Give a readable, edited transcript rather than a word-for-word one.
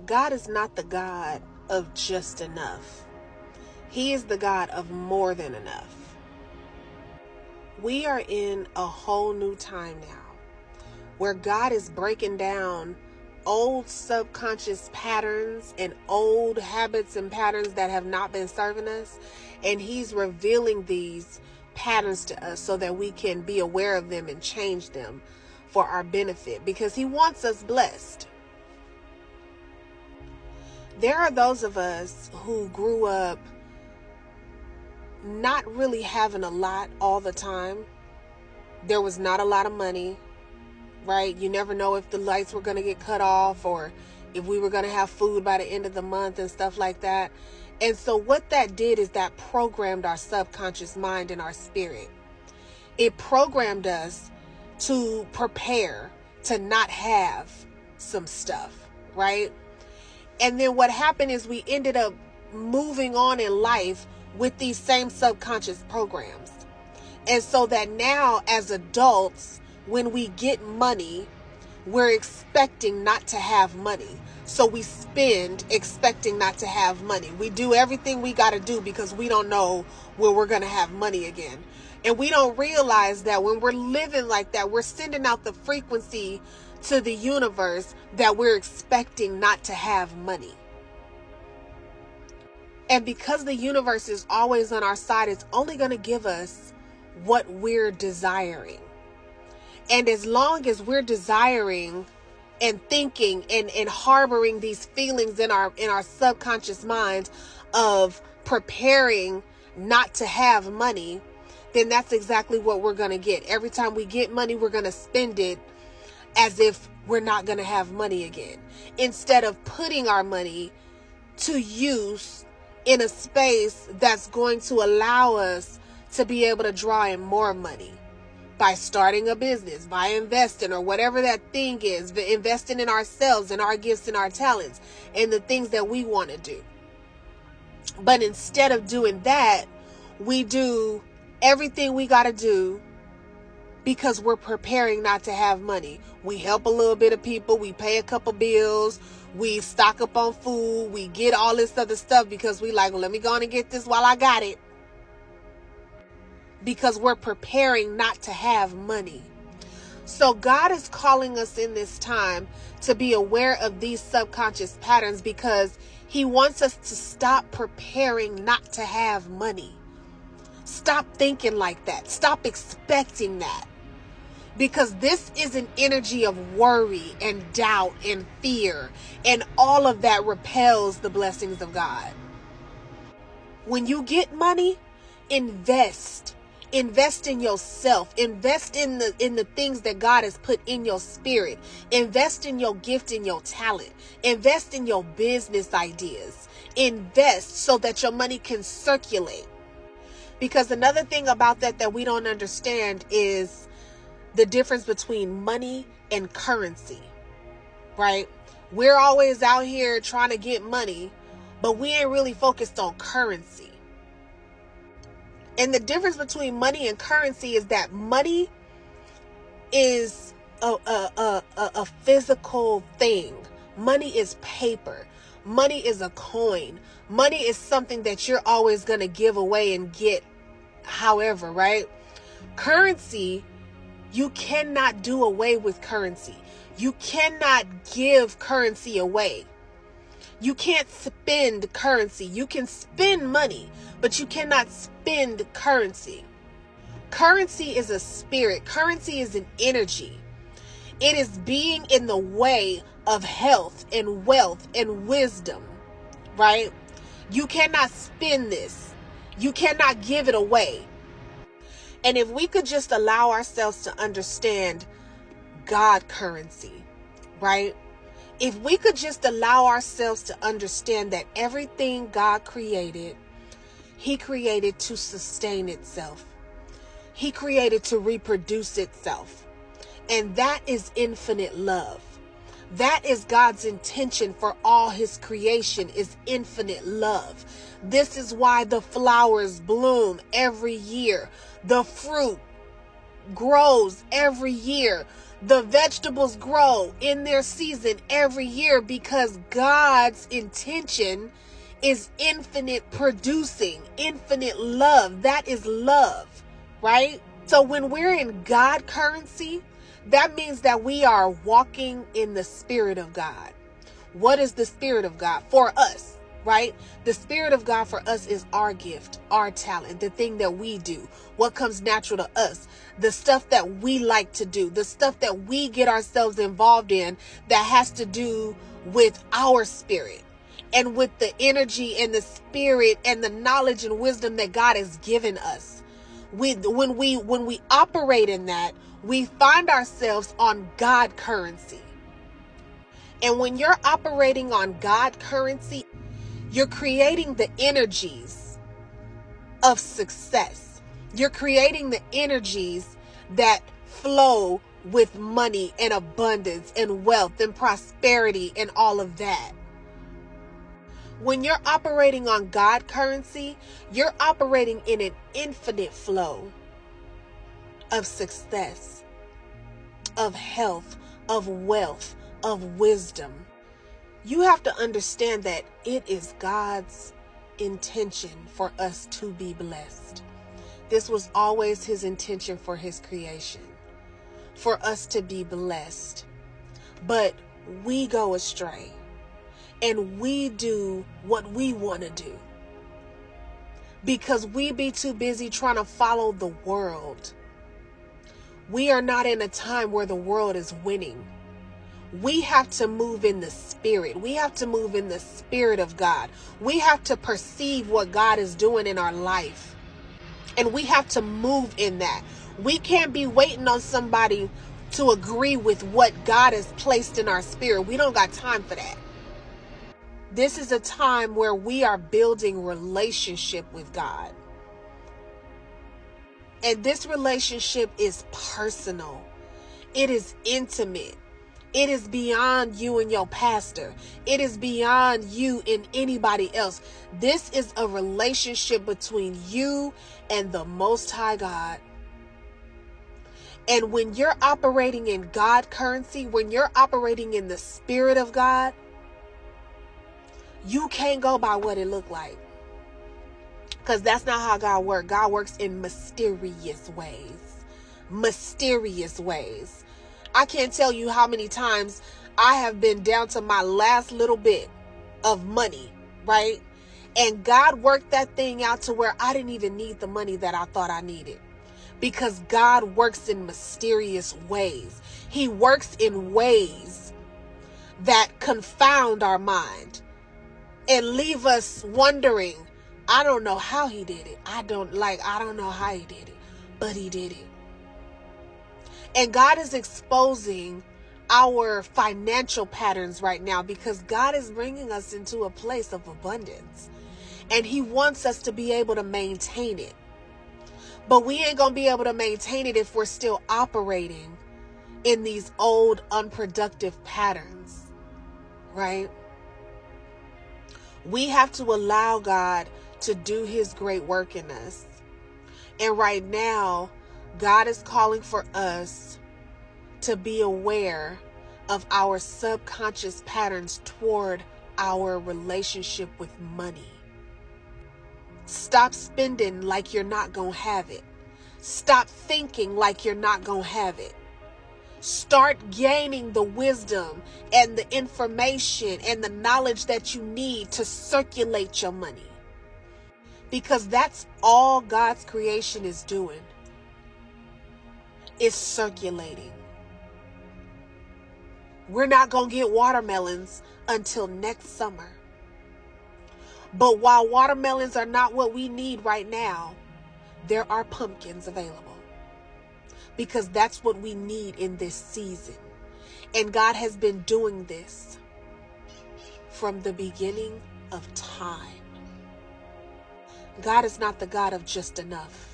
God is not the God of just enough. He is the God of more than enough. We are in a whole new time now where God is breaking down old subconscious patterns and old habits and patterns that have not been serving us. And He's revealing these patterns to us so that we can be aware of them and change them for our benefit, because He wants us blessed. There are those of us who grew up not really having a lot all the time. There was not a lot of money, right? You never know if the lights were going to get cut off or if we were going to have food by the end of the month and stuff like that. And so what that did is that programmed our subconscious mind and our spirit. It programmed us to prepare to not have some stuff, right? And then what happened is we ended up moving on in life with these same subconscious programs. And so that now as adults, when we get money, we're expecting not to have money. So we spend expecting not to have money. We do everything we got to do because we don't know when we're going to have money again. And we don't realize that when we're living like that, we're sending out the frequency to the universe that we're expecting not to have money. And because the universe is always on our side, it's only going to give us what we're desiring. And as long as we're desiring and thinking and harboring these feelings in our subconscious mind of preparing not to have money, then that's exactly what we're going to get. Every time we get money, we're going to spend it as if we're not going to have money again, instead of putting our money to use in a space that's going to allow us to be able to draw in more money by starting a business, by investing, or whatever that thing is, investing in ourselves and our gifts and our talents and the things that we want to do. But instead of doing that, we do everything we got to do because we're preparing not to have money. We help a little bit of people. We pay a couple bills. We stock up on food. We get all this other stuff because we like, well, let me go on and get this while I got it. Because we're preparing not to have money. So God is calling us in this time to be aware of these subconscious patterns because He wants us to stop preparing not to have money. Stop thinking like that. Stop expecting that. Because this is an energy of worry and doubt and fear, and all of that repels the blessings of God. When you get money, invest. Invest in yourself. Invest in the things that God has put in your spirit. Invest in your gift and your talent. Invest in your business ideas. Invest so that your money can circulate. Because another thing about that we don't understand is the difference between money and currency, right? We're always out here trying to get money, but we ain't really focused on currency. And the difference between money and currency is that money is a physical thing. Money is paper. Money is a coin. Money is something that you're always going to give away and get however, right? Currency, you cannot do away with currency. You cannot give currency away. You can't spend currency. You can spend money, but you cannot spend currency. Currency is a spirit. Currency is an energy. It is being in the way of health and wealth and wisdom, right? You cannot spend this. You cannot give it away. And if we could just allow ourselves to understand God currency, right? If we could just allow ourselves to understand that everything God created, He created to sustain itself. He created to reproduce itself. And that is infinite love. That is God's intention for all His creation, is infinite love. This is why the flowers bloom every year. The fruit grows every year. The vegetables grow in their season every year because God's intention is infinite producing, infinite love. That is love, right? So when we're in God currency, that means that we are walking in the Spirit of God. What is the Spirit of God for us, right? The Spirit of God for us is our gift, our talent, the thing that we do, what comes natural to us, the stuff that we like to do, the stuff that we get ourselves involved in that has to do with our spirit and with the energy and the spirit and the knowledge and wisdom that God has given us. When we operate in that, we find ourselves on God currency. And when you're operating on God currency, you're creating the energies of success. You're creating the energies that flow with money and abundance and wealth and prosperity and all of that. When you're operating on God currency, you're operating in an infinite flow of success, of health, of wealth, of wisdom. You have to understand that it is God's intention for us to be blessed. This was always his intention for his creation, for us to be blessed. But we go astray and we do what we want to do because we be too busy trying to follow the world. We are not in a time where the world is winning. We have to move in the spirit. We have to move in the Spirit of God. We have to perceive what God is doing in our life. And we have to move in that. We can't be waiting on somebody to agree with what God has placed in our spirit. We don't got time for that. This is a time where we are building relationship with God. And this relationship is personal. It is intimate. It is beyond you and your pastor. It is beyond you and anybody else. This is a relationship between you and the Most High God. And when you're operating in God currency, when you're operating in the Spirit of God, you can't go by what it looked like. Because that's not how God works. God works in mysterious ways. Mysterious ways. I can't tell you how many times I have been down to my last little bit of money, right? And God worked that thing out to where I didn't even need the money that I thought I needed. Because God works in mysterious ways. He works in ways that confound our mind and leave us wondering, I don't know how he did it. I don't know how he did it, but he did it. And God is exposing our financial patterns right now because God is bringing us into a place of abundance. And he wants us to be able to maintain it. But we ain't going to be able to maintain it if we're still operating in these old unproductive patterns, right? We have to allow God to do his great work in us. And right now, God is calling for us to be aware of our subconscious patterns toward our relationship with money. Stop spending like you're not going to have it. Stop thinking like you're not going to have it. Start gaining the wisdom and the information and the knowledge that you need to circulate your money. Because that's all God's creation is doing. It's circulating. We're not going to get watermelons until next summer. But while watermelons are not what we need right now, there are pumpkins available. Because that's what we need in this season. And God has been doing this from the beginning of time. God is not the God of just enough.